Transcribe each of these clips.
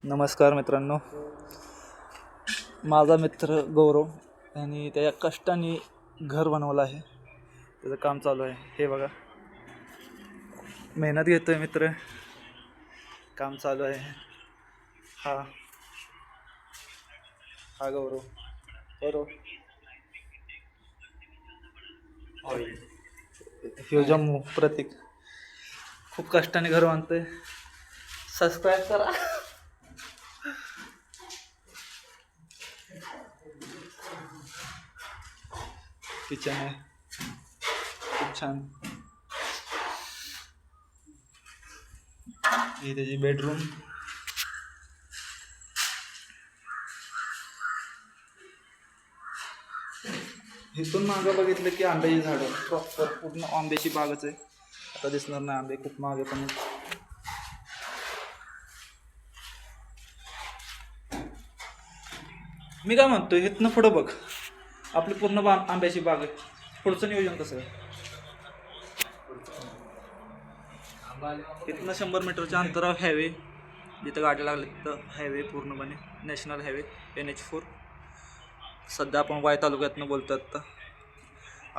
नमस्कार मित्रांनो, माझा मित्र गौरव यांनी त्या कष्टाने घर बनवलं आहे. त्याचं काम चालू आहे. हे बघा, मेहनत घेतोय मित्र, काम चालू आहे. हा हा गौरव गौरव ह्यो जम्मू प्रतीक खूप कष्टाने घर बांधतोय. सबस्क्राईब करा. किचन आहे खूप छान. ही त्याची बेडरूम. इथून मागं बघितलं की आंब्याची झाडं, प्रॉपर पूर्ण आंब्याची बागच आहे. आता दिसणार नाही आंबे, खूप मागे पण मी काय म्हणतोय, इथनं पुढं बघ, आपली पूर्ण आंब्याची बाग आहे. पुढचं नियोजन कसं आहे? इथनं 100 मीटरच्या अंतरावर हायवे, जिथं गाडी लागली तिथं हायवे, पूर्णपणे नॅशनल हायवे NH4. सध्या आपण वाय तालुक्यातनं बोलतो. आता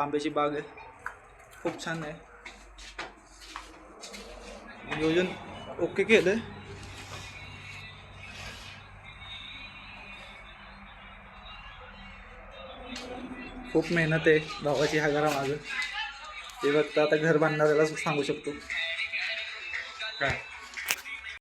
आंब्याची बाग आहे, खूप छान आहे. नियोजन ओके केलं. खूप मेहनत आहे भावाची ह्या घरामागं. ते फक्त आता घर बांधणाऱ्याला सांगू शकतो काय.